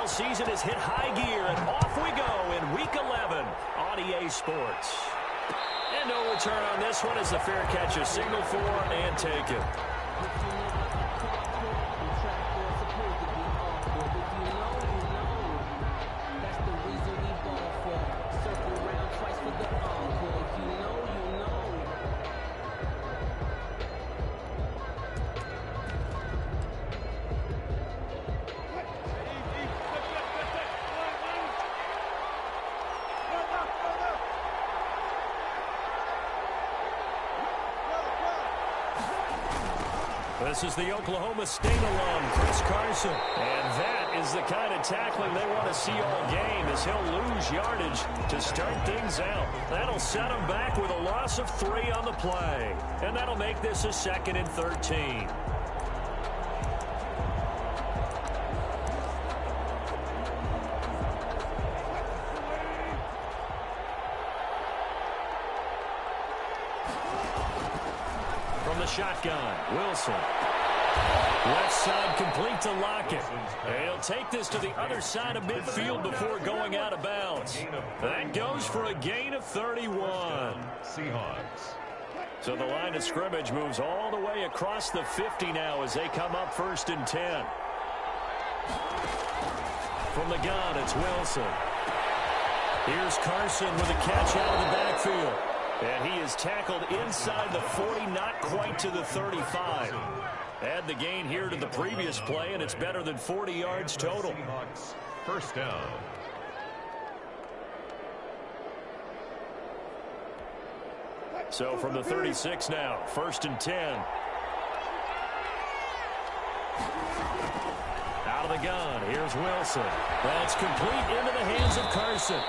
NFL season has hit high gear, and off we go in Week 11 on EA Sports. And no return on this one as the fair catch is signaled for and taken. This is the Oklahoma State alum, Chris Carson. And that is the kind of tackling they want to see all game, as he'll lose yardage to start things out. That'll set him back with a loss of 3 on the play. And that'll make this a 2nd and 13. From the shotgun, Wilson. Left side complete to Lockett. He'll take this to the other side of midfield before going out of bounds. That goes for a gain of 31. Seahawks. So the line of scrimmage moves all the way across the 50 now as they come up 1st and 10. From the gun, it's Wilson. Here's Carson with a catch out of the backfield. And he is tackled inside the 40, not quite to the 35. Add the gain here to the previous play, and it's better than 40 yards total. Seahawks, 1st down. So from the 36 now, 1st and 10. Out of the gun, here's Wilson. That's complete into the hands of Carson.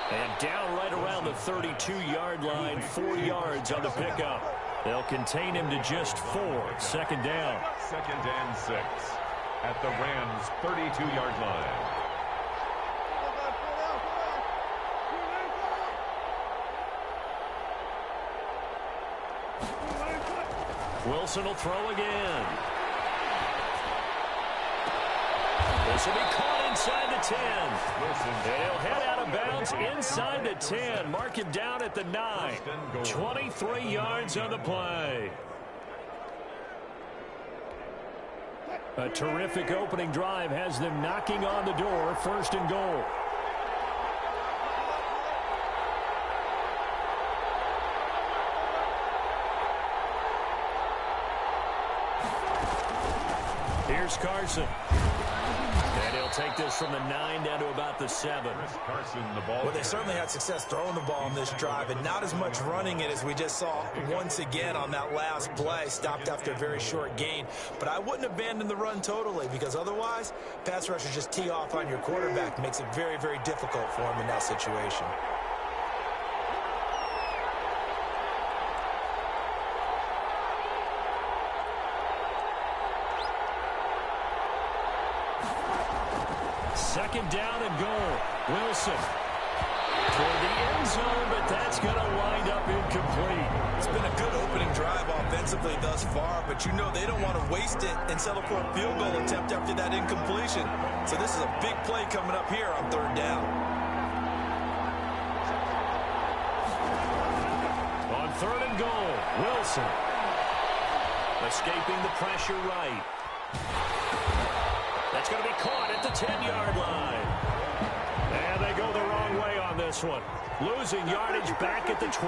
And down right around the 32-yard line, 4 yards on the pickup. They'll contain him to just 4, 2nd down. 2nd and 6 at the Rams' 32-yard line. Wilson will throw again. This will be caught inside the 10. They'll head out of bounds inside the 10. Mark him down at the 9. 23 yards on the play. A terrific opening drive has them knocking on the door. 1st and goal. Here's Carson. And he'll take this from the 9 down to about the 7. Carson, the ball. Well, they certainly had success throwing the ball on this drive, and not as much running it as we just saw once again on that last play. Stopped after a very short gain. But I wouldn't abandon the run totally, because otherwise, pass rushers just tee off on your quarterback. Makes it very, very difficult for him in that situation. Second down and goal. Wilson toward the end zone, but that's going to wind up incomplete. It's been a good opening drive offensively thus far, but you know they don't want to waste it and settle for a field goal attempt after that incompletion. So this is a big play coming up here on 3rd down. On 3rd and goal, Wilson escaping the pressure right. That's going to be caught at the 10-yard line. And they go the wrong way on this one. Losing yardage back at the 12.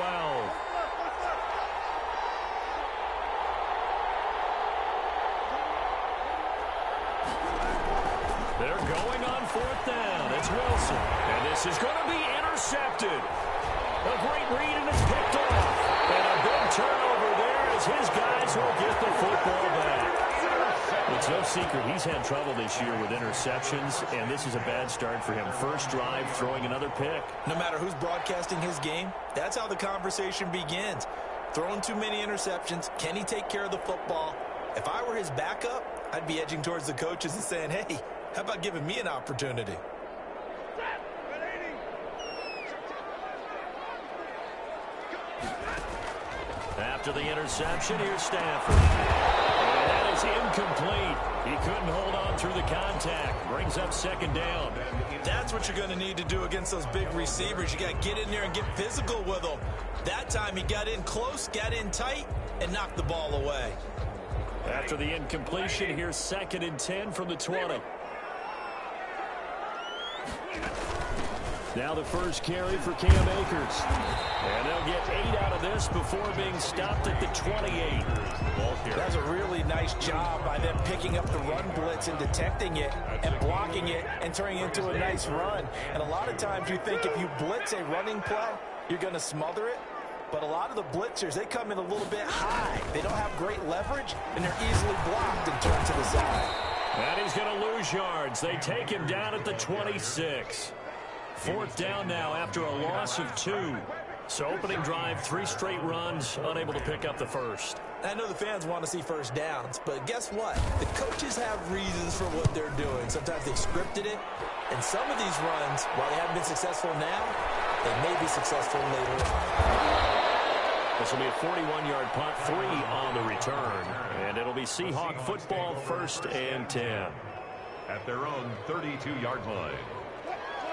They're going on 4th down. It's Wilson. And this is going to be intercepted. A great read, and it's picked off. And a big turnover there as his guys will get the football back. It's no secret he's had trouble this year with interceptions, and this is a bad start for him. First drive, throwing another pick. No matter who's broadcasting his game, that's how the conversation begins. Throwing too many interceptions, can he take care of the football? If I were his backup, I'd be edging towards the coaches and saying, hey, how about giving me an opportunity? After the interception, here's Stafford. And that is is incomplete. He couldn't hold on through the contact. Brings up second down. That's what you're going to need to do against those big receivers. You got to get in there and get physical with them. That time he got in close, got in tight, and knocked the ball away. After the incompletion, here's 2nd and 10 from the 20. Now the first carry for Cam Akers. And they'll get 8 out of this before being stopped at the 28. That's a really nice job by them picking up the run blitz and detecting it and blocking it and turning it into a nice run. And a lot of times you think if you blitz a running play, you're going to smother it. But a lot of the blitzers, they come in a little bit high. They don't have great leverage, and they're easily blocked and turned to the side. And he's going to lose yards. They take him down at the 26. 4th down now after a loss of 2. So opening drive, 3 straight runs, unable to pick up the first. I know the fans want to see first downs, but guess what? The coaches have reasons for what they're doing. Sometimes they've scripted it, and some of these runs, while they haven't been successful now, they may be successful later on. This will be a 41-yard punt, 3 on the return, and it'll be Seahawk football, 1st and 10. At their own 32-yard line.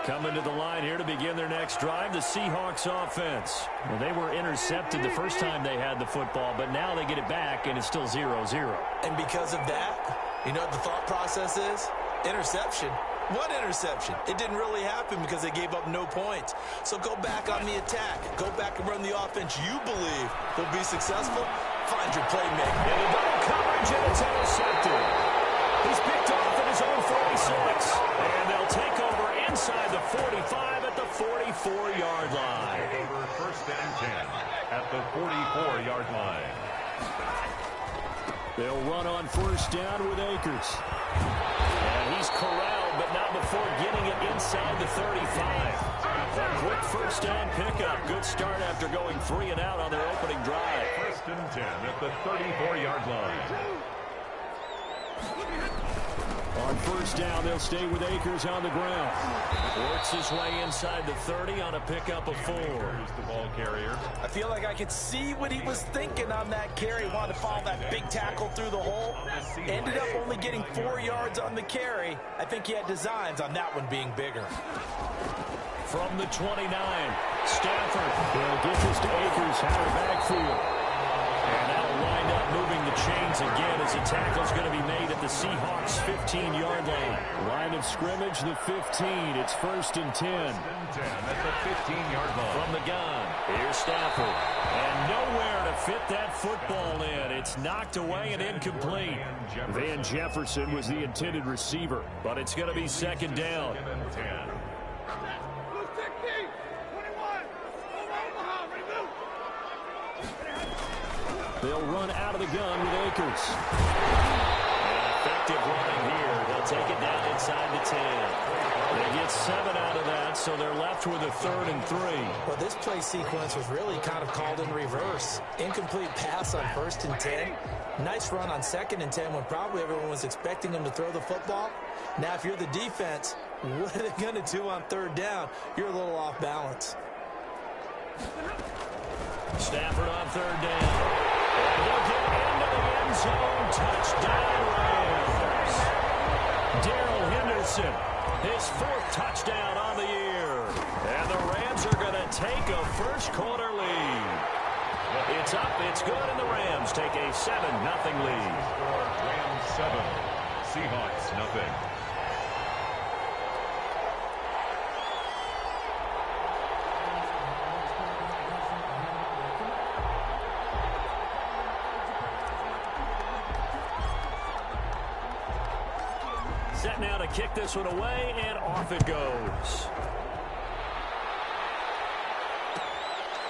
Coming to the line here to begin their next drive, the Seahawks offense. Well, they were intercepted the first time they had the football, but now they get it back, and it's still 0-0. And because of that, you know what the thought process is? Interception. What interception? It didn't really happen because they gave up no points. So go back on the attack. Go back and run the offense you believe will be successful. Find your playmaker. And the double coverage, and it's intercepted. He's picked off at his own 46. And they'll take over inside the 45 at the 44-yard line. Over 1st and 10 at the 44-yard line. They'll run on 1st down with Akers. And he's corralled, but not before getting it inside the 35. A quick 1st down pickup. Good start after going 3 and out on their opening drive. 1st and 10 at the 34-yard line. On 1st down, they'll stay with Akers on the ground. Works his way inside the 30 on a pickup of 4. Here's the ball carrier. I feel like I could see what he was thinking on that carry. Wanted to follow that big tackle through the hole. Ended up only getting 4 yards on the carry. I think he had designs on that one being bigger. From the 29, Stafford will get this to Akers out of the backfield. And that'll wind up moving the chains again as the tackle's going to be made at the Seahawks' 15-yard line. Line of scrimmage, the 15. It's 1st and 10. 1st and 10 at the 15-yard line. From the gun, here's Stafford. And nowhere to fit that football in. It's knocked away and incomplete. Van Jefferson was the intended receiver, but it's going to be 2nd down. 2nd and 10. They'll run out of the gun with Akers. And effective running here. They'll take it down inside the 10. They get 7 out of that, so they're left with a 3rd and 3. Well, this play sequence was really kind of called in reverse. Incomplete pass on 1st and 10. Nice run on 2nd and 10 when probably everyone was expecting them to throw the football. Now, if you're the defense, what are they going to do on 3rd down? You're a little off balance. Stafford on 3rd down. And they'll get into the end zone. Touchdown, Rams. Darrell Henderson, his 4th touchdown on the year. And the Rams are going to take a first-quarter lead. It's up, it's good, and the Rams take a 7-0 lead. Rams 7, Seahawks nothing. Set now to kick this one away, and off it goes.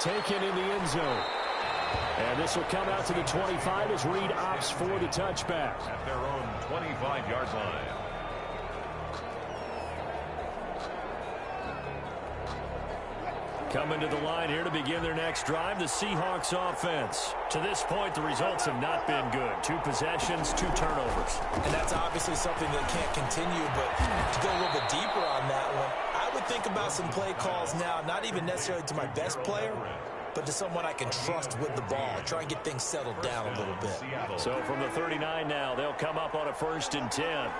Taken in the end zone. And this will come out to the 25 as Reed opts for the touchback. At their own 25-yard line. Coming to the line here to begin their next drive, the Seahawks offense. To this point, the results have not been good. 2 possessions, 2 turnovers. And that's obviously something that can't continue, but to go a little bit deeper on that one, I would think about some play calls now, not even necessarily to my best player, but to someone I can trust with the ball. Try and get things settled down a little bit. So from the 39 now, they'll come up on a 1st and 10.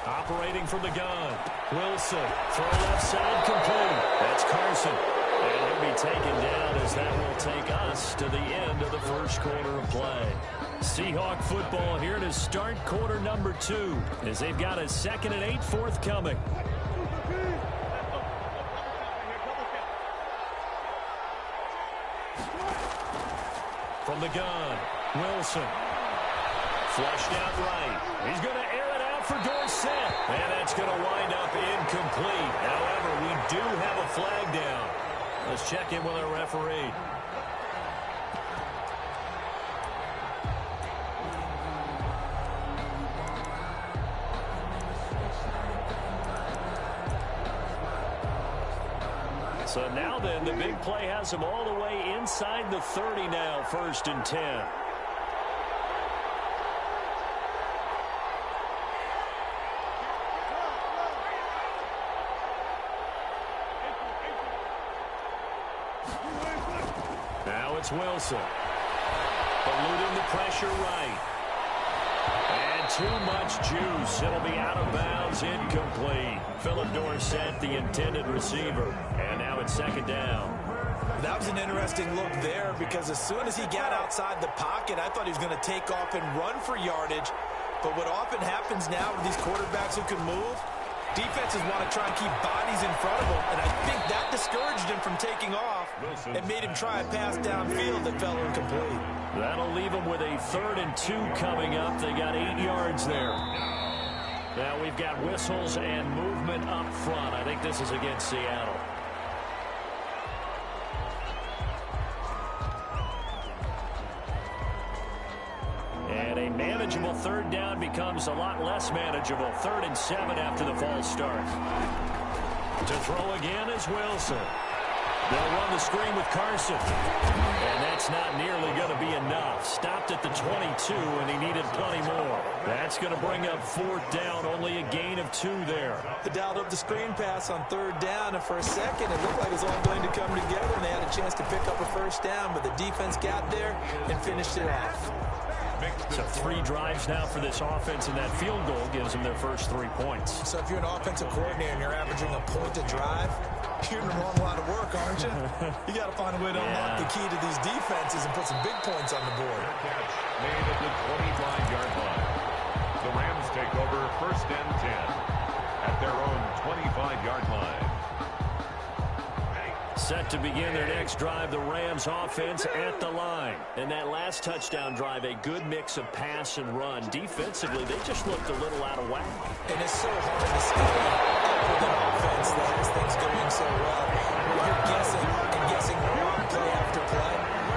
Operating from the gun. Wilson, throw left side, complete. That's Carson. And he'll be taken down as that will take us to the end of the first quarter of play. Seahawk football here to start quarter number 2 as they've got a 2nd and 8 forthcoming. From the gun, Wilson. Flushed out right. He's going to air it out for Dorsett. And that's going to wind up incomplete. However, we do have a flag down. Let's check in with our referee. So now then, the big play has him all the way inside the 30 now, 1st and 10. Now it's Wilson. Eluding the pressure right. And too much juice. It'll be out of bounds, incomplete. Philip Dorsett, the intended receiver. And now it's 2nd down. That was an interesting look there because as soon as he got outside the pocket, I thought he was going to take off and run for yardage. But what often happens now with these quarterbacks who can move, defenses want to try and keep bodies in front of them, and I think that discouraged him from taking off and made him try a pass downfield that fell incomplete. That'll leave them with a 3rd and 2 coming up. They got 8 yards there. Now we've got whistles and movement up front. I think this is against Seattle. And a manageable 3rd down becomes a lot less manageable. 3rd and 7 after the false start. To throw again is Wilson. They'll run the screen with Carson. And that's not nearly going to be enough. Stopped at the 22, and he needed plenty more. That's going to bring up 4th down. Only a gain of 2 there. They dialed up the screen pass on 3rd down, and for a second, it looked like it was all going to come together, and they had a chance to pick up a 1st down, but the defense got there and finished it off. So 3 drives now for this offense, and that field goal gives them their first 3 points. So if you're an offensive coordinator and you're averaging a point a drive, you're in the wrong line of work, aren't you? You got to find a way to unlock the key to these defenses and put some big points on the board. Made at the 25-yard line. The Rams take over 1st and 10 at their own 25-yard line. Set to begin their next drive, the Rams offense at the line. And that last touchdown drive, a good mix of pass and run. Defensively, they just looked a little out of whack. And it's so hard to stay up with an offense that has things going so well. You're guessing wrong play after play.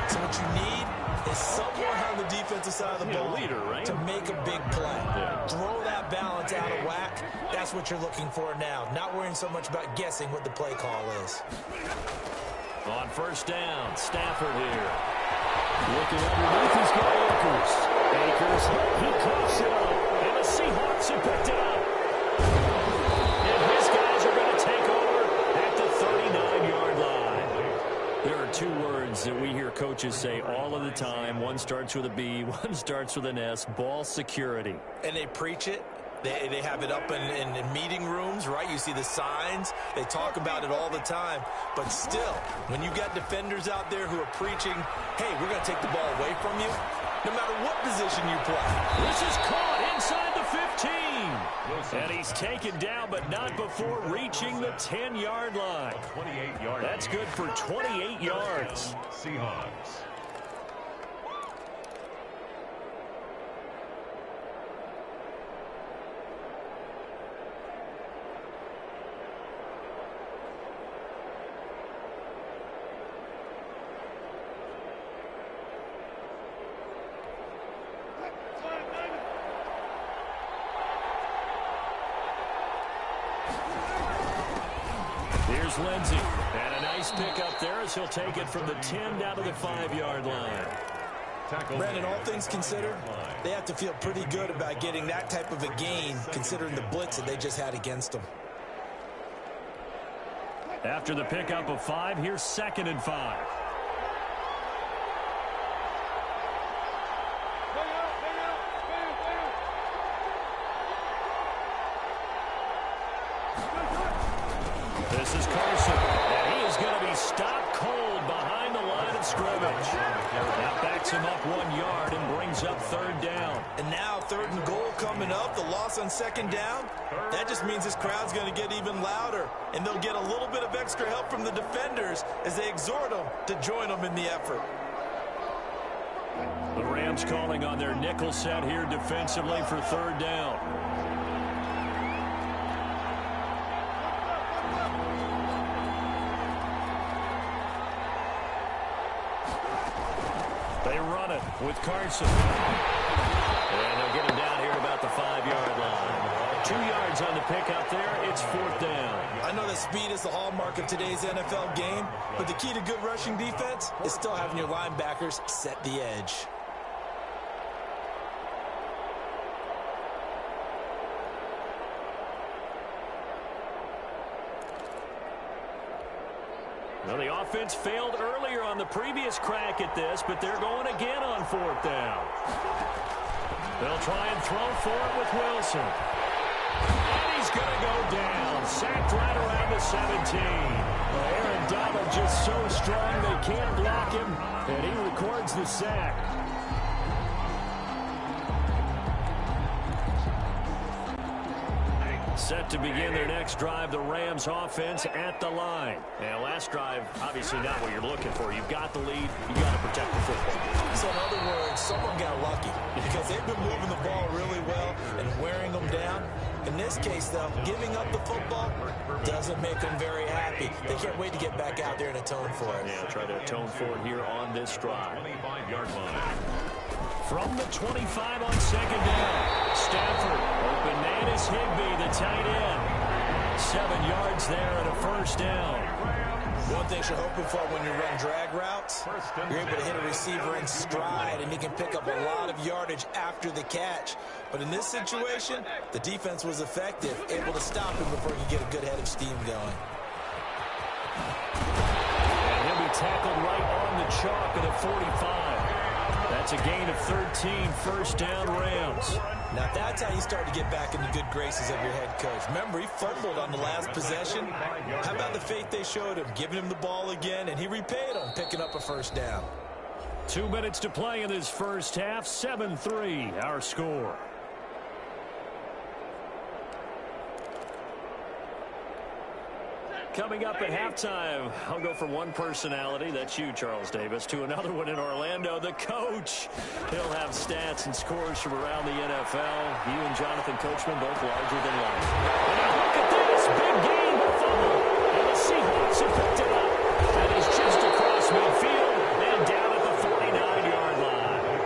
So what you need is someone on the defensive side of the ball leader, right? to make a big play. Throw that balance out of whack. That's what you're looking for now. Not worrying so much about guessing what the play call is. On 1st down, Stafford here. Looking underneath, he's got Akers. Akers, he coughs it up. And the Seahawks have picked it up. And his guys are going to take over at the 39-yard line. There are 2 words that we hear coaches say all of the time. One starts with a B, one starts with an S. Ball security. And they preach it. They have it up in meeting rooms, right? You see the signs. They talk about it all the time. But still, when you got defenders out there who are preaching, hey, we're going to take the ball away from you, no matter what position you play. This is caught inside the 15. And he's taken down, but not before reaching the 10-yard line. 28-yard. That's good for 28 yards. Seahawks. Here's Lindsey. And a nice pick up there as he'll take it from the 10 down to the 5-yard line. Brandon, all things considered, they have to feel pretty good about getting that type of a gain, considering the blitz that they just had against them. After the pickup of 5, here's 2nd and 5. This is Carson, and he is going to be stopped cold behind the line of scrimmage. That backs him up 1 yard and brings up 3rd down. And now 3rd and goal coming up, the loss on 2nd down. That just means this crowd's going to get even louder, and they'll get a little bit of extra help from the defenders as they exhort them to join them in the effort. The Rams calling on their nickel set here defensively for 3rd down. They run it with Carson. And they'll get him down here at about the 5-yard line. 2 yards on the pickup there. It's 4th down. I know that speed is the hallmark of today's NFL game, but the key to good rushing defense is still having your linebackers set the edge. Well, the offense failed earlier on the previous crack at this, but they're going again on 4th down. They'll try and throw for it with Wilson. And he's going to go down. Sacked right around the 17. Well, Aaron Donald just so strong they can't block him, and he records the sack. Set to begin their next drive, the Rams offense at the line. And last drive, obviously not what you're looking for. You've got the lead. You've got to protect the football. So in other words, someone got lucky because they've been moving the ball really well and wearing them down. In this case, though, giving up the football doesn't make them very happy. They can't wait to get back out there and atone for it. Yeah, try to atone for it here on this drive. 25-yard line. From the 25 on 2nd down, Stafford, open man is Higbee, the tight end. 7 yards there and a 1st down. One thing you're hoping for when you run drag routes, you're able to hit a receiver in stride, and he can pick up a lot of yardage after the catch. But in this situation, the defense was effective, able to stop him before he could get a good head of steam going. And he'll be tackled right on the chalk at a 45. That's a gain of 13, 1st down Rams. Now that's how you start to get back in the good graces of your head coach. Remember, he fumbled on the last possession. How about the faith they showed him, giving him the ball again, and he repaid them, picking up a 1st down. 2 minutes to play in this first half, 7-3 our score. Coming up at halftime, I'll go from one personality, that's you, Charles Davis, to another one in Orlando, the coach. He'll have stats and scores from around the NFL. You and Jonathan Coachman both larger than life. And now look at this, big game, the fumble. And the Seahawks have picked it up. And he's just across midfield and down at the 49-yard line.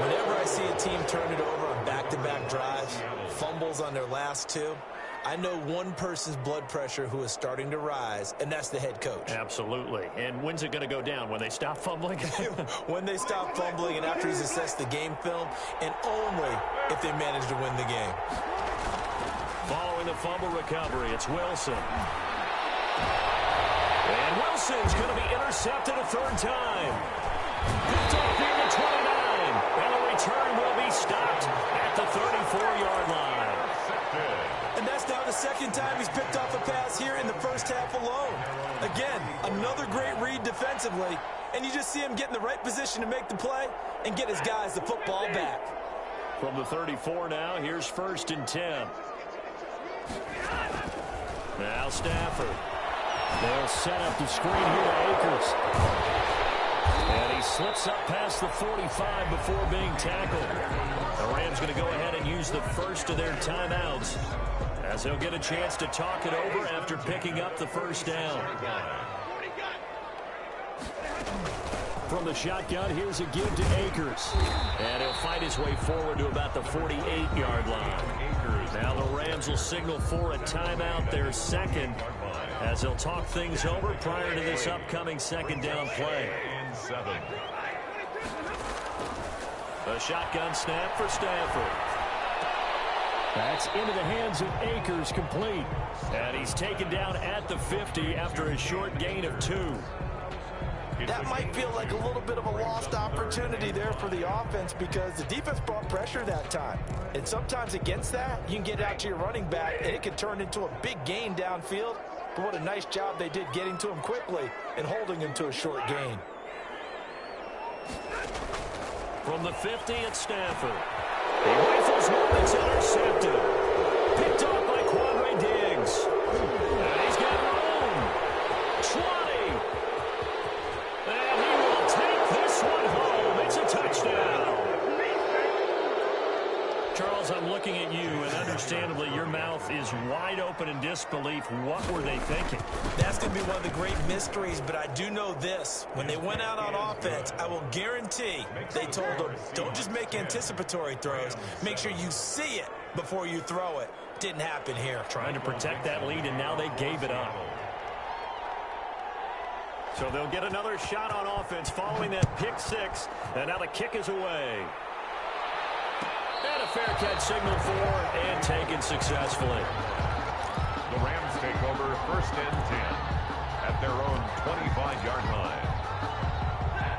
Whenever I see a team turn it over on back-to-back drives, fumbles on their last 2, I know one person's blood pressure who is starting to rise, and that's the head coach. Absolutely. And when's it going to go down? When they stop fumbling? When they stop fumbling and after he's assessed the game film, and only if they manage to win the game. Following the fumble recovery, it's Wilson. And Wilson's going to be intercepted a 3rd time. Picked off near the 29. And the return will be stopped at the 34-yard line. And that's now the 2nd time he's picked off a pass here in the first half alone. Again, another great read defensively, and you just see him get in the right position to make the play and get his guys the football back. From the 34 now, here's 1st and 10. Now Stafford. They'll set up the screen here to Akers. And he slips up past the 45 before being tackled. The Rams going to go ahead and use the first of their timeouts, as he'll get a chance to talk it over after picking up the 1st down. From the shotgun, here's a give to Akers. And he'll fight his way forward to about the 48-yard line. Now the Rams will signal for a timeout, their 2nd, as they'll talk things over prior to this upcoming 2nd down play. A shotgun snap for Stanford. That's into the hands of Akers, complete. And he's taken down at the 50 after a short gain of 2. That might feel like a little bit of a lost opportunity there for the offense because the defense brought pressure that time. And sometimes against that, you can get out to your running back, and it can turn into a big gain downfield. But what a nice job they did getting to him quickly and holding him to a short gain. From the 50 at Stanford. He rifles one that's intercepted. Picked off by Quadre Diggs. And he's got room. 20. And he will take this one home. It's a touchdown. Charles, I'm looking at you, and understandably your mouth is wide open in disbelief. What were they thinking? That's going to be one of the great mysteries, but I do know this. When they went out on offense, I will guarantee they told them, don't just make anticipatory throws. Make sure you see it before you throw it. Didn't happen here. Trying to protect that lead, and now they gave it up. So they'll get another shot on offense following that pick 6, and now the kick is away. And a fair catch signaled for and taken successfully. The Rams take over 1st and 10 at their own 25-yard line.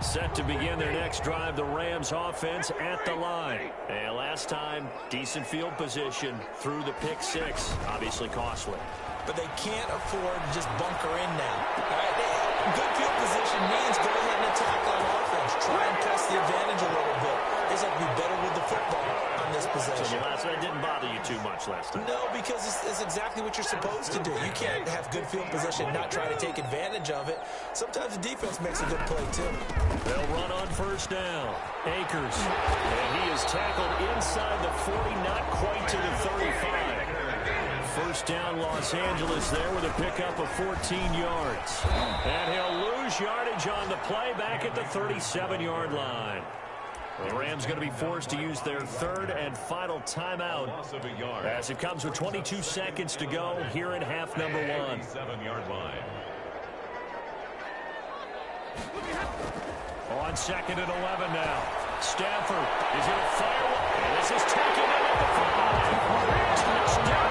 Set to begin their next drive, the Rams offense at the line. And last time, decent field position through the pick 6. Obviously costly. But they can't afford to just bunker in now. All right? Good field position means go ahead and attack on offense. Try and press the advantage a little bit. They just have to be better with the football on this possession. So the last one didn't bother you too much last time? No, because it's exactly what you're supposed to do. You can't have good field position and not try to take advantage of it. Sometimes the defense makes a good play, too. They'll run on 1st down. Akers. And he is tackled inside the 40, not quite to the 35. 1st down, Los Angeles there with a pickup of 14 yards. And he'll lose yardage on the play back at the 37-yard line. The Rams going to be forced to use their 3rd and final timeout as it comes with 22 seconds to go here in half number 1. 7-yard line. On 2nd and 11 now. Stanford is going to fire. And this is taken in at the 5. Touchdown.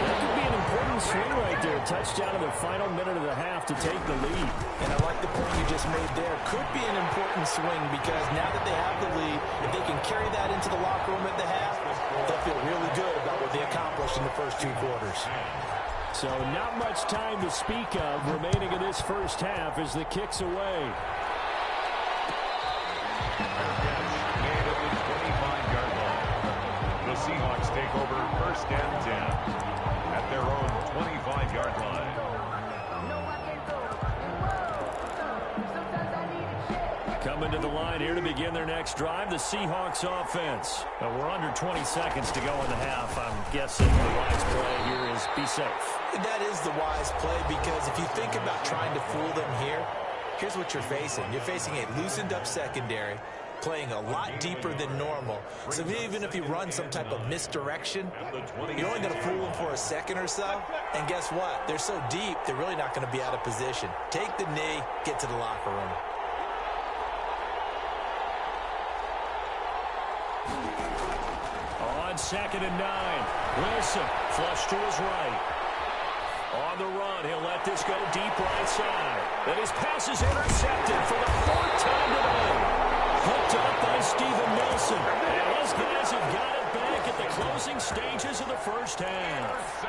That could be an important swing right there. Touchdown in the final minute of the half to take the lead. And I like the point you just made there. Could be an important swing because now that they have the lead, if they can carry that into the locker room at the half, they'll feel really good about what they accomplished in the first 2 quarters. So not much time to speak of remaining in this first half as the kick's away. The Seahawks take over 1st and 10 at their own 25-yard line. Coming to the line here to begin their next drive, the Seahawks offense. We're under 20 seconds to go in the half. I'm guessing the wise play here is be safe. That is the wise play because if you think about trying to fool them here, here's what you're facing. You're facing a loosened up secondary, playing a lot deeper than normal. So even if you run some type of misdirection, you're only going to fool them for a second or so. And guess what? They're so deep, they're really not going to be out of position. Take the knee, get to the locker room. On 2nd and 9, Wilson flush to his right. On the run, he'll let this go deep right side. And his pass is intercepted for the 4th time today. Hooked up by Steven Nelson. And his guys have got it back at the closing stages of the first half.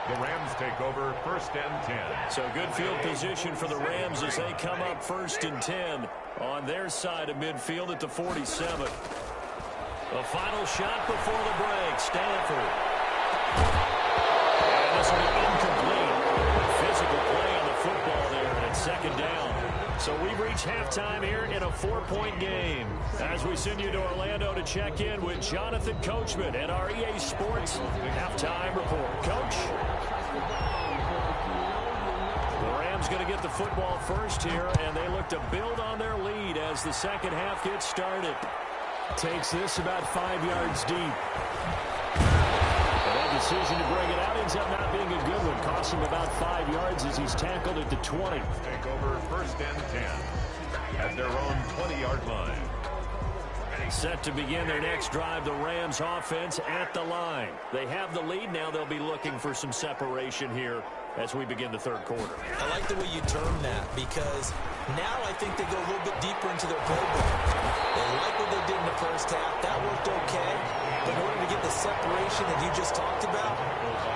The Rams take over 1st and 10. So good field position for the Rams as they come up 1st and 10 on their side of midfield at the 47. The final shot before the break, Stanford. And this will be incomplete. Physical play on the football there, and it's 2nd down. So we've reached halftime here in a 4-point game. As we send you to Orlando to check in with Jonathan Coachman at our EA Sports halftime report. Coach? The Rams going to get the football first here, and they look to build on their lead as the second half gets started. Takes this about 5 yards deep. And that decision to bring it out ends up not being a good one. Costs him about 5 yards as he's tackled at the 20. Take over 1st and 10 at their own 20-yard line. Set to begin their next drive, the Rams offense at the line. They have the lead. Now they'll be looking for some separation here as we begin the third quarter. I like the way you term that, because now I think they go a little bit deeper into their playbook. They like what they did in the first half. That worked okay. But in order to get the separation that you just talked about,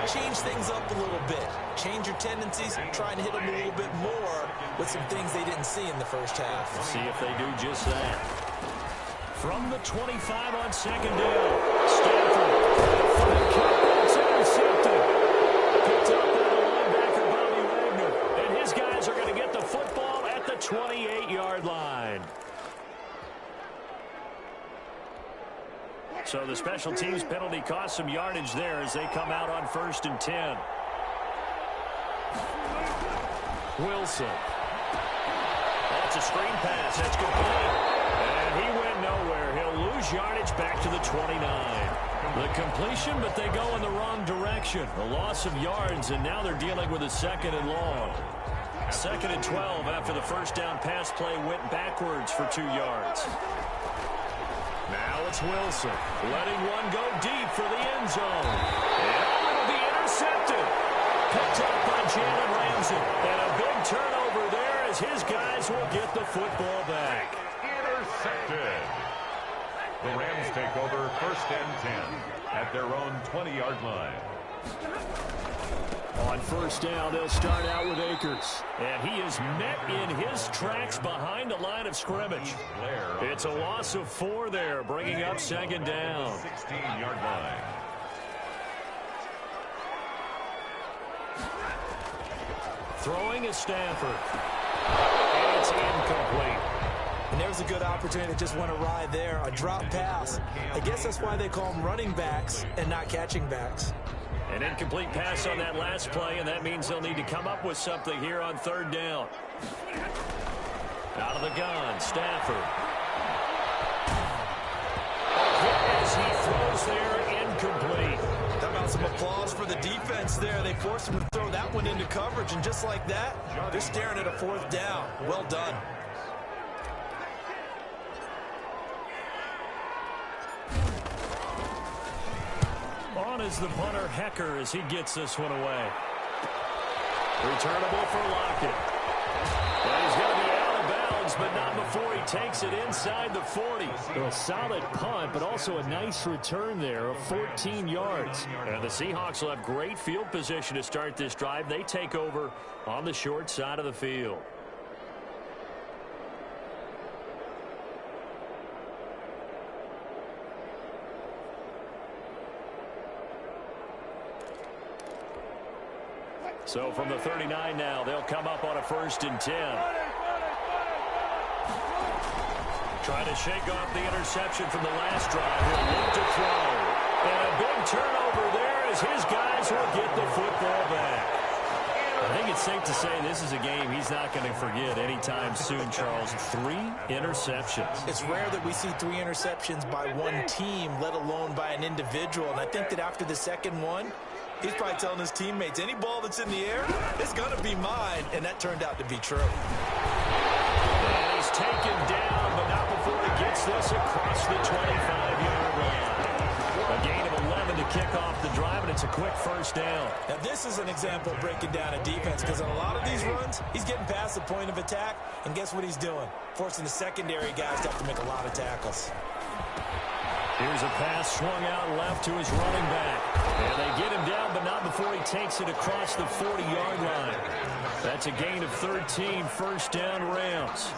change things up a little bit. Change your tendencies, try and hit them a little bit more with some things they didn't see in the first half. We'll see if they do just that. From the 25 on second down, Stanford. It's intercepted. Picked up by the linebacker, Bobby Wagner. And his guys are going to get the football at the 28-yard line. So the special teams penalty cost some yardage there as they come out on 1st and 10. Wilson. That's a screen pass. That's complete. And he went nowhere. He'll lose yardage back to the 29. The completion, but they go in the wrong direction. A loss of yards, and now they're dealing with a 2nd and long. 2nd and 12 after the first down pass play went backwards for 2 yards. Now it's Wilson, letting one go deep for the end zone. And it'll be intercepted. Picked up by Jalen Ramsey. And a big turnover there as his guys will get the football back. Intercepted. The Rams take over 1st and 10 at their own 20-yard line. On 1st down, they'll start out with Akers. And he is met in his tracks behind the line of scrimmage. It's a loss of 4 there, bringing up 2nd down. 16-yard line. Throwing is Stanford. And it's incomplete. And there's a good opportunity to just want to ride there. A drop pass. I guess that's why they call them running backs and not catching backs. An incomplete pass on that last play, and that means they'll need to come up with something here on 3rd down. Out of the gun, Stafford. As he throws there, incomplete. How about some applause for the defense there? They forced him to throw that one into coverage, and just like that, they're staring at a 4th down. Well done. On is the punter, Hecker, as he gets this one away. Returnable for Lockett. And he's going to be out of bounds, but not before he takes it inside the 40. A solid punt, but also a nice return there of 14 yards. And the Seahawks will have great field position to start this drive. They take over on the short side of the field. So from the 39 now, they'll come up on a 1st and 10. Trying to shake off the interception from the last drive. He'll look to throw. And a big turnover there as his guys will get the football back. I think it's safe to say this is a game he's not going to forget anytime soon, Charles. 3 interceptions. It's rare that we see 3 interceptions by one team, let alone by an individual. And I think that after the second one, he's probably telling his teammates, any ball that's in the air, it's going to be mine. And that turned out to be true. And he's taken down, but not before he gets this across the 25-yard line. A gain of 11 to kick off the drive, and it's a quick 1st down. Now, this is an example of breaking down a defense, because on a lot of these runs, he's getting past the point of attack, and guess what he's doing? Forcing the secondary guys to have to make a lot of tackles. Here's a pass swung out left to his running back. And they get him down, but not before he takes it across the 40-yard line. That's a gain of 13, 1st down Rams.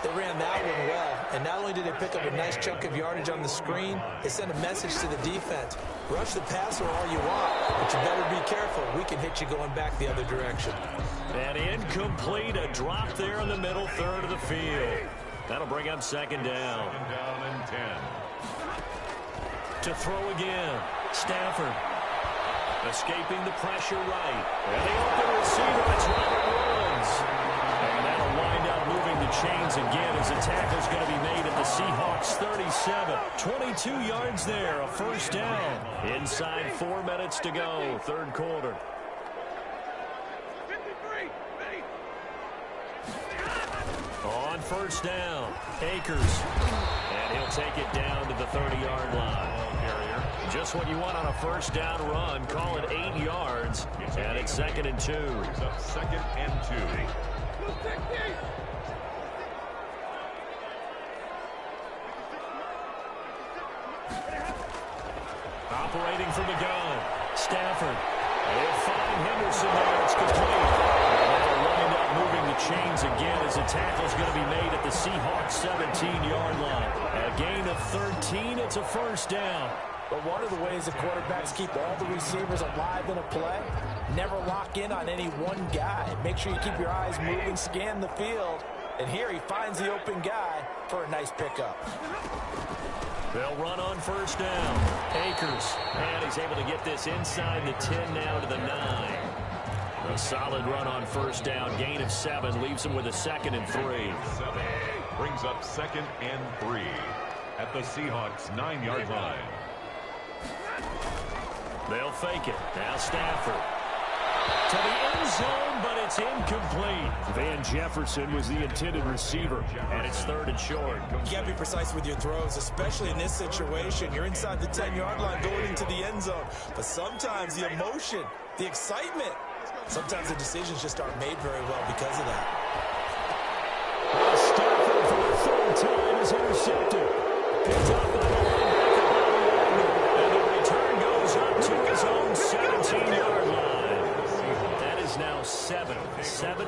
They ran that one well, and not only did they pick up a nice chunk of yardage on the screen, they sent a message to the defense. Rush the passer all you want, but you better be careful. We can hit you going back the other direction. And incomplete, a drop there in the middle third of the field. That'll bring up 2nd down. 2nd down and 10. To throw again, Stafford. Escaping the pressure right. And the open receiver, it's Robert Woods. And that'll wind up moving the chains again as the tackle's going to be made at the Seahawks 37. 22 yards there, a 1st down. Inside 4 minutes to go, 3rd quarter. On On first down, Akers. And he'll take it down to the 30-yard line. Just what you want on a first down run. Call it 8 yards. And it's 2nd and 2. Second and 2. Operating from the gun, Stafford. They'll find Henderson there. It's complete. They'll wind up moving the chains again as a tackle's going to be made at the Seahawks 17-yard line. A gain of 13. It's a first down. But one of the ways the quarterbacks keep all the receivers alive in a play, never lock in on any one guy. Make sure you keep your eyes moving, scan the field. And here he finds the open guy for a nice pickup. They'll run on first down. Akers. And he's able to get this inside the 10 now to the 9. A solid run on first down. Gain of 7 leaves him with a 2nd and 3. 7 brings up 2nd and 3 at the Seahawks 9-yard line. They'll fake it. Now Stafford. To the end zone, but it's incomplete. Van Jefferson was the intended receiver, and it's 3rd and short. You can't be precise with your throws, especially in this situation. You're inside the 10-yard line going into the end zone. But sometimes the emotion, the excitement, sometimes the decisions just aren't made very well because of that. Stafford for the 3rd time is intercepted. Picked up by the linebacker, and the return goes up to his own 17-yard line. Now 7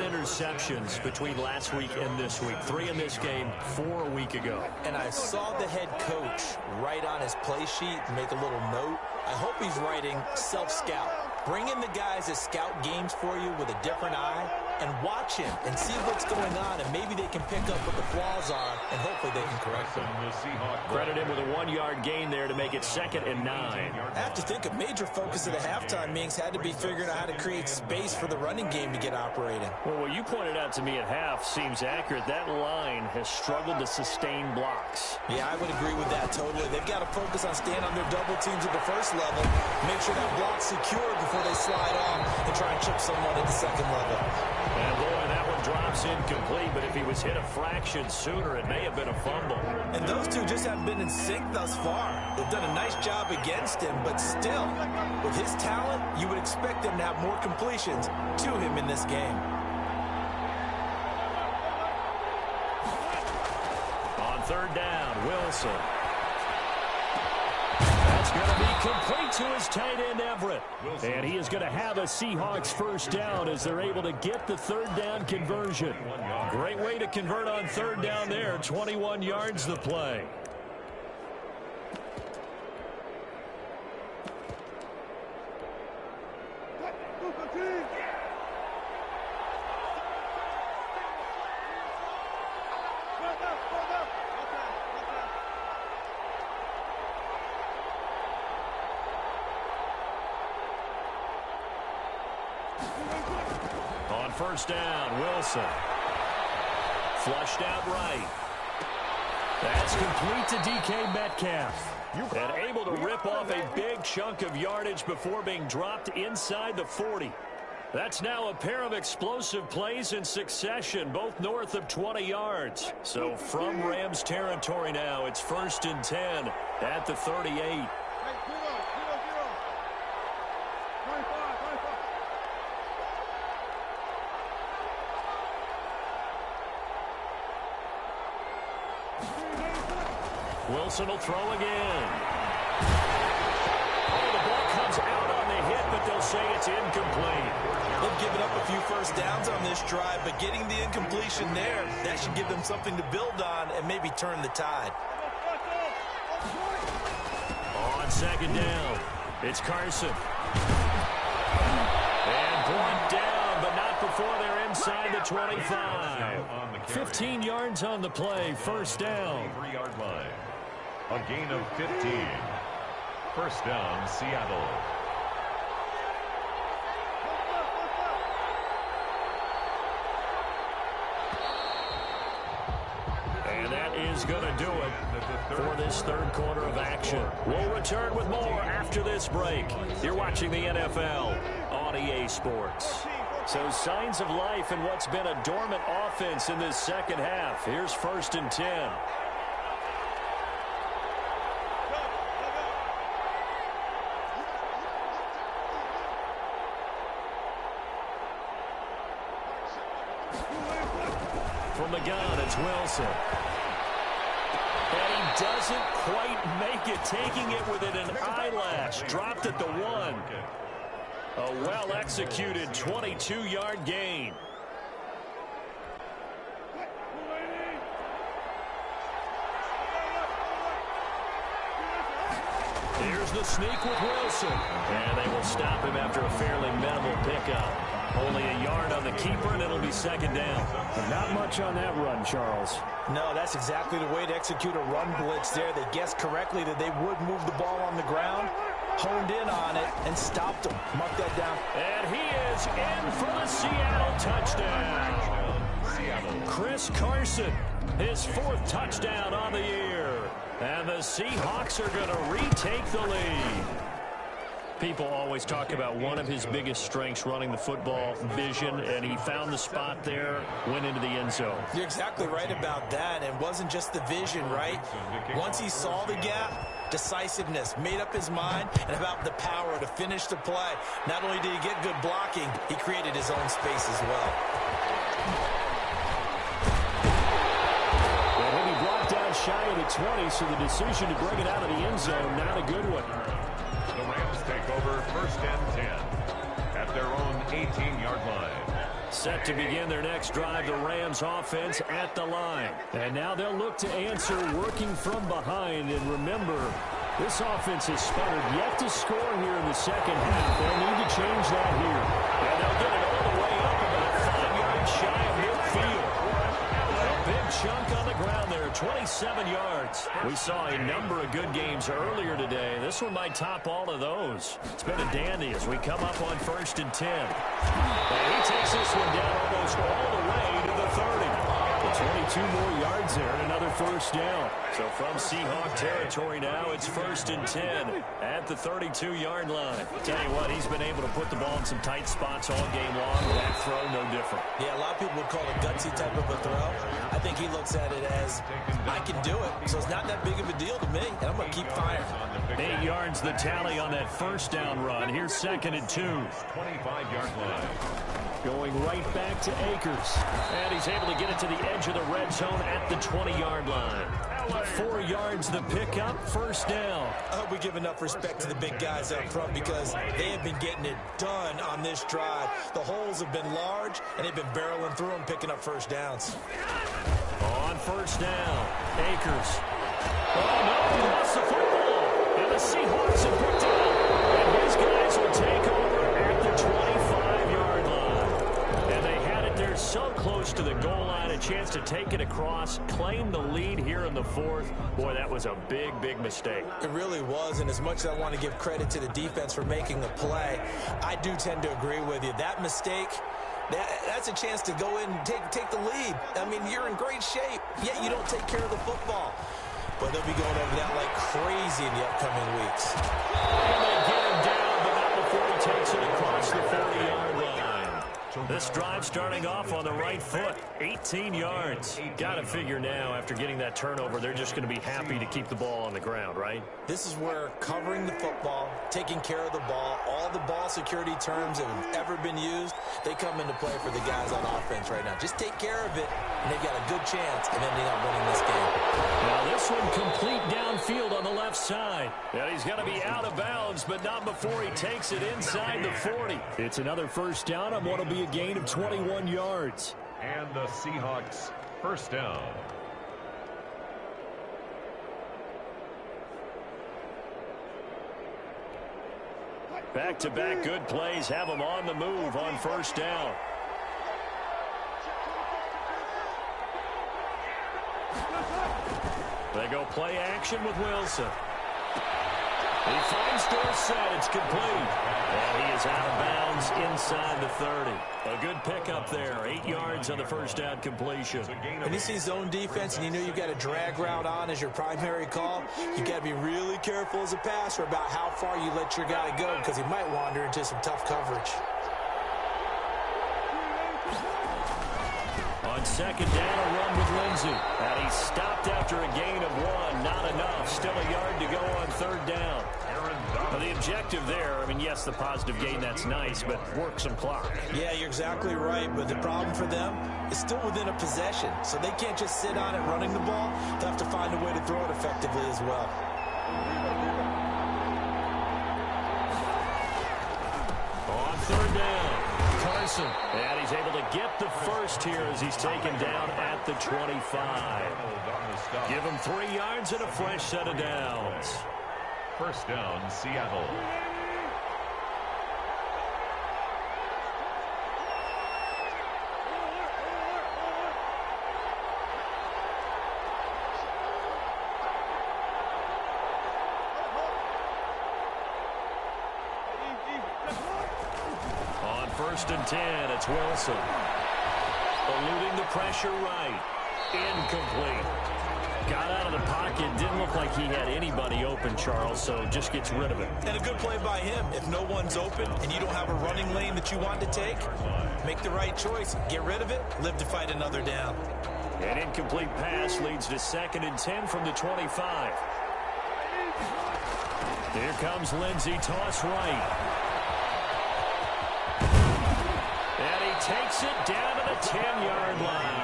interceptions between last week and this week. 3 in this game, 4 a week ago. And I saw the head coach write on his play sheet, make a little note. I hope he's writing self-scout. Bring in the guys that scout games for you with a different eye and watch him and see what's going on, and maybe they can pick up what the flaws are, and hopefully they can correct them. Credit him with a 1-yard gain there to make it 2nd and 9. I have to think a major focus of the halftime meetings had to be figuring out how to create space for the running game to get operating. Well, what you pointed out to me at half seems accurate. That line has struggled to sustain blocks. Yeah, I would agree with that totally. They've got to focus on staying on their double teams at the first level, make sure that block's secure before they slide off and try and chip someone at the second level. And boy, that one drops incomplete, but if he was hit a fraction sooner, it may have been a fumble. And those two just haven't been in sync thus far. They've done a nice job against him, but still, with his talent, you would expect them to have more completions to him in this game. On 3rd down, Wilson. That's going to be complete to his tight end, Everett. And he is going to have a Seahawks first down as they're able to get the 3rd down conversion. Great way to convert on 3rd down there. 21 yards the play. On first down, Wilson. Flushed out right. That's complete to DK Metcalf. And able to rip off a big chunk of yardage before being dropped inside the 40. That's now a pair of explosive plays in succession, both north of 20 yards. So from Rams territory now, it's 1st and 10 at the 38. Wilson will throw again. Oh, the ball comes out on the hit, but they'll say it's incomplete. They've given up a few first downs on this drive, but getting the incompletion there, that should give them something to build on and maybe turn the tide. On 2nd down, it's Carson. And brought down, but not before they're inside the 25. 15 yards on the play, first down. 3-yard line. A gain of 15. First down, Seattle. And that is going to do it for this 3rd quarter of action. We'll return with more after this break. You're watching the NFL on EA Sports. So signs of life in what's been a dormant offense in this second half. Here's 1st and 10. From the gun, it's Wilson. And he doesn't quite make it, taking it within an eyelash. Dropped at the 1. A well-executed 22-yard gain. Here's the sneak with Wilson. And they will stop him after a fairly minimal pickup. Only a yard on the keeper, and it'll be 2nd down. Not much on that run, Charles. No, that's exactly the way to execute a run blitz there. They guessed correctly that they would move the ball on the ground, honed in on it, and stopped him. Mark that down. And he is in for the Seattle touchdown. Chris Carson, his 4th touchdown on the year. And the Seahawks are going to retake the lead. People always talk about one of his biggest strengths, running the football, vision, and he found the spot there, went into the end zone. You're exactly right about that. It wasn't just the vision, right? Once he saw the gap, decisiveness, made up his mind, and about the power to finish the play. Not only did he get good blocking, he created his own space as well. Well, he'll be brought down shy of the 20, so the decision to bring it out of the end zone, not a good one. The Rams take over 1st and 10 at their own 18-yard line. Set to begin their next drive, the Rams offense at the line. And now they'll look to answer working from behind. And remember, this offense has sputtered, yet to score here in the second half. They'll need to change that here. And they'll get it all the way up about 5 yards shy of midfield. A big chunk on the ground there, 27 yards. We saw a number of good games earlier today. This one might top all of those. It's been a dandy as we come up on 1st and 10. And he takes this one down almost all the way to the 30. 22 more yards there and another 1st down. So from Seahawk territory now, it's 1st and 10 at the 32-yard line. Tell you what, he's been able to put the ball in some tight spots all game long. That throw, no different. Yeah, a lot of people would call it gutsy type of a throw. I think he looks at it as, I can do it, so it's not that big of a deal to me, and I'm going to keep firing. 8 yards the tally on that 1st down run. Here's 2nd and 2. 25-yard line. Going right back to Akers. And he's able to get it to the edge of the red zone at the 20-yard line. 4 yards the pickup, 1st down. I hope we give enough respect to the big guys up front because they have been getting it done on this drive. The holes have been large, and they've been barreling through them, picking up 1st downs. On 1st down, Akers. Oh, no, he lost the football. And the Seahawks have picked it up. And his guys will take over at the 25-yard line. And they had it there so close to the goal line, a chance to take it across, claim the lead here in the 4th. Boy, that was a big, big mistake. It really was, and as much as I want to give credit to the defense for making the play, I do tend to agree with you. That mistake, that's a chance to go in and take the lead. I mean, you're in great shape, yet you don't take care of the football. But they'll be going over that like crazy in the upcoming weeks. And they get him down, but not before he takes it across the 40-yard line. This drive starting off on the right foot, 18 yards. Got to figure now, after getting that turnover, they're just going to be happy to keep the ball on the ground, right? This is where covering the football, taking care of the ball, all the ball security terms that have ever been used, they come into play for the guys on offense right now. Just take care of it, and they've got a good chance of ending up winning this game. Now this one complete downfield on the left side. And he's going to be out of bounds, but not before he takes it inside the 40. It's another 1st down on what will be a gain of 21 yards. And the Seahawks 1st down. Back-to-back good plays have them on the move on 1st down. They go play action with Wilson. He finds Dorsett. It's complete. And he is out of bounds inside the 30. A good pickup there. 8 yards on the 1st down completion. When you see zone defense and you know you've got a drag route on as your primary call, you've got to be really careful as a passer about how far you let your guy go because he might wander into some tough coverage. On second down, a run with Lindsey. And he stopped after a gain of 1. Not enough. Still a yard to go on third down. Well, the objective there, I mean, yes, the positive gain, that's nice, but work some clock. Yeah, you're exactly right, but the problem for them is still within a possession, so they can't just sit on it running the ball. They'll have to find a way to throw it effectively as well. On third down, Carson. And he's able to get the first here as he's taken down at the 25. Give him 3 yards and a fresh set of downs. First down, Seattle. On first and 10, it's Wilson. Eluding the pressure right. Incomplete. Got out of the pocket. Didn't look like he had anybody open, Charles, so just gets rid of it. And a good play by him. If no one's open and you don't have a running lane that you want to take, make the right choice. Get rid of it. Live to fight another down. An incomplete pass leads to second and 10 from the 25. Here comes Lindsey. Toss right. And he takes it down to the 10-yard line.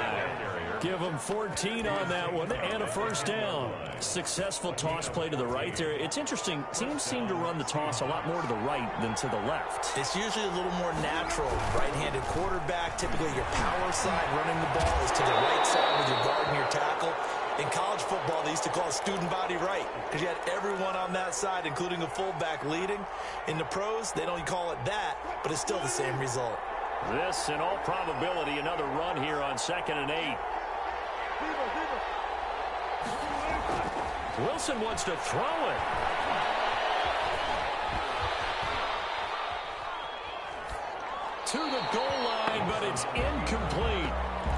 Give him 14 on that one and a first down. Successful toss play to the right there. It's interesting. Teams seem to run the toss a lot more to the right than to the left. It's usually a little more natural. Right-handed quarterback, typically your power side running the ball is to the right side with your guard and your tackle. In college football, they used to call it student body right because you had everyone on that side, including a fullback leading. In the pros, they don't call it that, but it's still the same result. This, in all probability, another run here on second and 8. Wilson wants to throw it. To the goal line, but it's incomplete.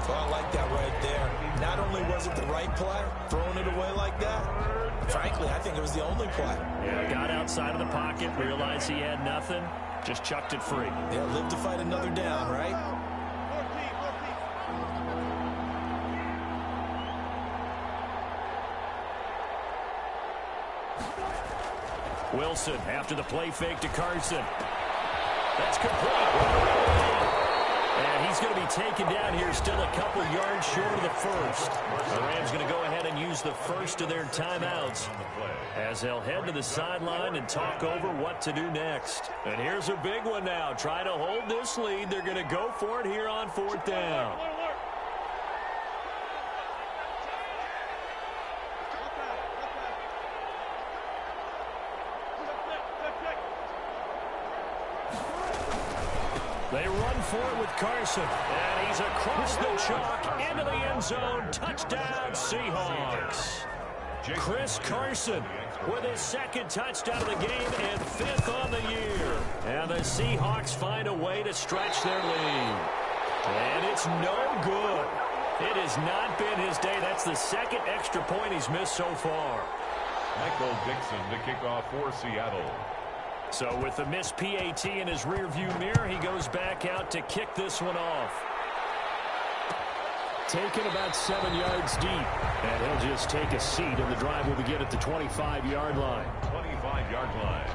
So I like that right there. Not only was it the right play, throwing it away like that, frankly, I think it was the only play. Yeah, got outside of the pocket, realized he had nothing, just chucked it free. Yeah, live to fight another down, right? Wilson after the play fake to Carson. That's complete. And he's going to be taken down here, still a couple yards short of the first. The Rams going to go ahead and use the first of their timeouts as they'll head to the sideline and talk over what to do next. And here's a big one now. Try to hold this lead. They're going to go for it here on fourth down. They run for it with Carson. And he's across the chalk into the end zone. Touchdown, Seahawks. Chris Carson with his second touchdown of the game and 5th on the year. And the Seahawks find a way to stretch their lead. And it's no good. It has not been his day. That's the second extra point he's missed so far. Michael Dixon to kick off for Seattle. So with the missed PAT in his rearview mirror, he goes back out to kick this one off. Taken about 7 yards deep. And he'll just take a seat, and the drive will begin at the 25-yard line. 25-yard line.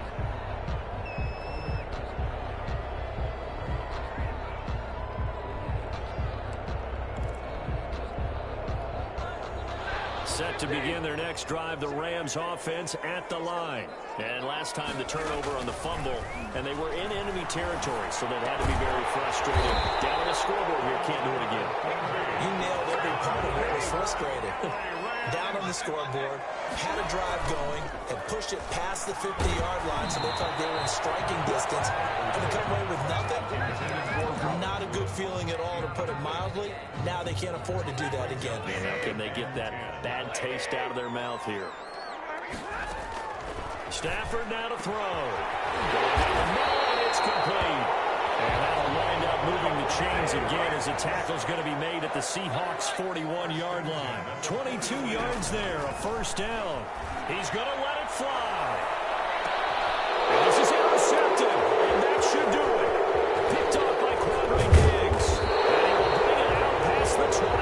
Set to begin their next drive, the Rams offense at the line. And last time the turnover on the fumble, and they were in enemy territory, so that had to be very frustrating. Down on the scoreboard here, can't do it again. You nailed every part of what was frustrated. Down on the scoreboard, had a drive going, and pushed it past the 50-yard line, so they thought they were in striking distance. And to come away with nothing, not a good feeling at all, to put it mildly. Now they can't afford to do that again. And how can they get that bad taste out of their mouth here? Stafford now to throw. Going down the middle, and it's complete. And that'll wind up moving the chains again as the tackle's going to be made at the Seahawks' 41-yard line. 22 yards there, a first down. He's going to let it fly. And this is intercepted, and that should do it. Picked off by Quandre Diggs. And he will bring it out past the 20.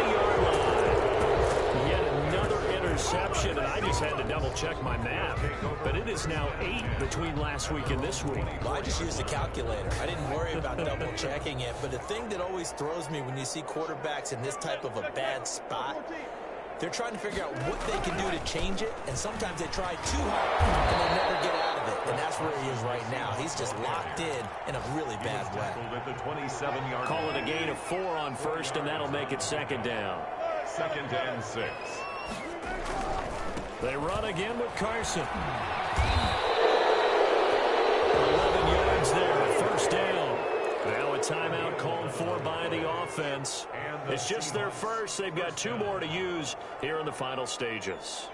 check my map, but it is now 8 between last week and this week. Well, I just used a calculator. I didn't worry about double checking it, but the thing that always throws me when you see quarterbacks in this type of a bad spot, they're trying to figure out what they can do to change it, and sometimes they try too hard, and they never get out of it, and that's where he is right now. He's just locked in a really bad way. At the 27-yard Call it a gain of 4 on first, and that'll make it second down. 2nd and 6. They run again with Carson. 11 yards there, first down. Now a timeout called for by the offense. It's just their first. They've got 2 more to use here in the final stages.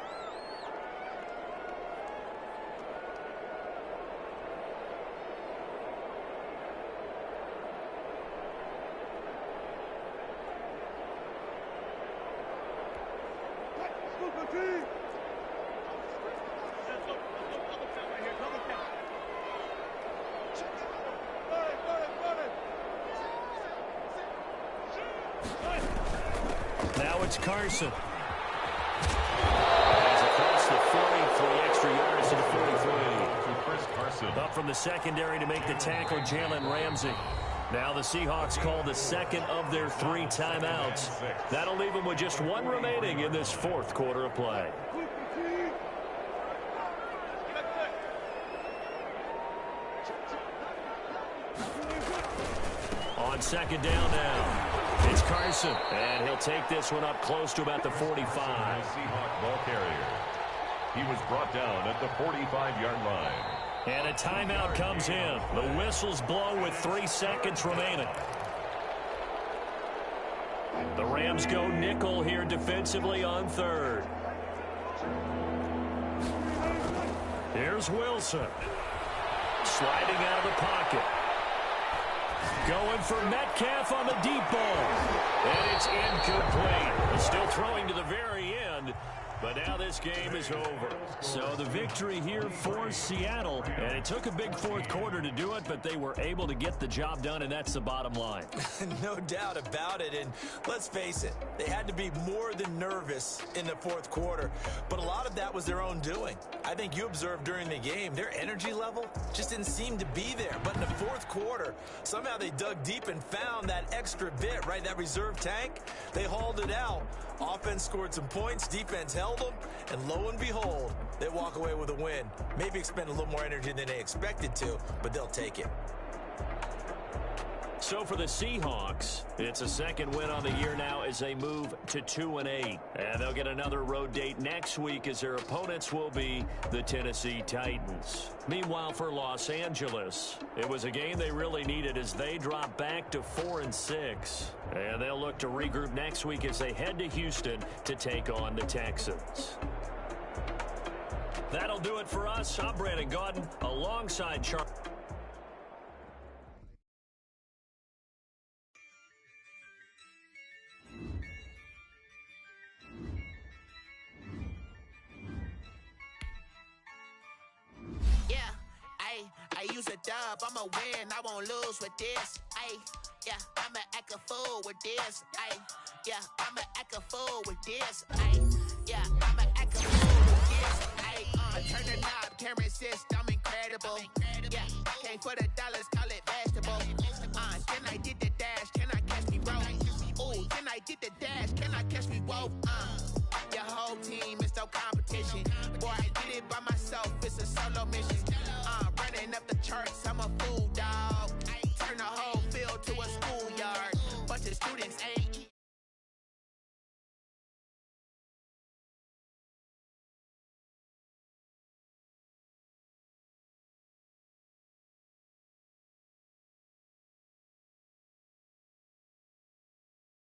Now it's Carson. He's across the 43 extra yards to the 43. Up from the secondary to make the tackle, Jalen Ramsey. Now the Seahawks call the second of their 3 timeouts. That'll leave them with just 1 remaining in this 4th quarter of play. On second down now. It's Carson, and he'll take this one up close to about the 45. Seahawk ball carrier. He was brought down at the 45-yard line. And a timeout comes in. The whistles blow with 3 seconds remaining. The Rams go nickel here defensively on 3rd. Here's Wilson. Sliding out of the pocket. Going for Metcalf on the deep ball. And it's incomplete. He's still throwing to the very end. But now this game is over. So the victory here for Seattle. And it took a big 4th quarter to do it, but they were able to get the job done, and that's the bottom line. No doubt about it. And let's face it, they had to be more than nervous in the 4th quarter. But a lot of that was their own doing. I think you observed during the game, their energy level just didn't seem to be there. But in the 4th quarter, somehow they dug deep and found that extra bit, right? That reserve tank. They hauled it out. Offense scored some points. Defense held them. And lo and behold, they walk away with a win. Maybe expend a little more energy than they expected to, but they'll take it. So for the Seahawks, it's a 2nd win on the year now as they move to 2-8. And they'll get another road date next week as their opponents will be the Tennessee Titans. Meanwhile, for Los Angeles, it was a game they really needed as they drop back to 4-6. And they'll look to regroup next week as they head to Houston to take on the Texans. That'll do it for us. I'm Brandon Gaudin alongside Charles. I use a dub, I'ma win, I won't lose with this. Yeah, I'ma act a fool with this. Yeah, I'ma act a fool with this. Yeah, I'ma act a fool with this. I turn the knob, can't resist, I'm incredible. Yeah, came for the dollars, call it vegetable. Then I did the dash, can I catch me roll? Ooh, then I did the dash, can I catch me roll? Your whole team is no competition. Boy, I did it by myself, it's a solo mission. Running up the charts, I'm a